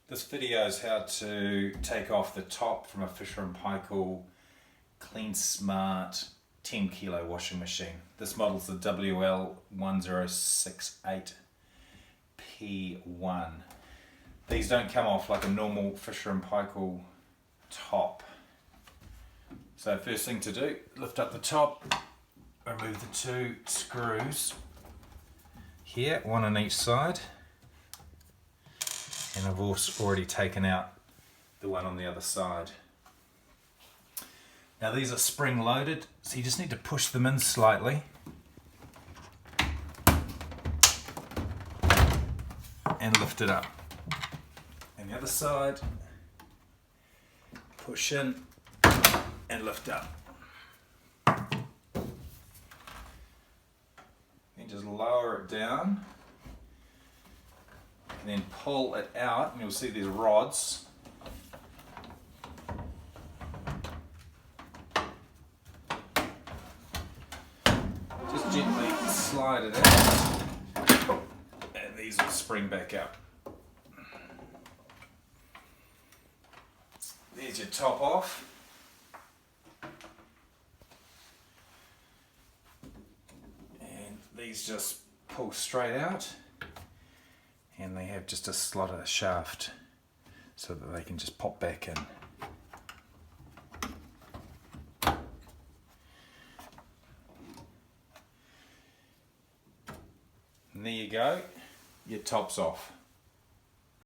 This video is how to take off the top from a Fisher & Paykel Cleansmart 10 kilo washing machine. This model is the WL1068P1. These don't come off like a normal Fisher & Paykel top. So first thing to do, lift up the top, remove the two screws here, one on each side. And I've also already taken out the one on the other side. Now these are spring loaded, so you just need to push them in slightly. And lift it up. And the other side, push in and lift up. Then just lower it down. And then pull it out, and you'll see these rods. Just gently slide it out, and these will spring back up. There's your top off. And these just pull straight out. And they have just a slot of shaft so that they can just pop back in. And there you go, your top's off.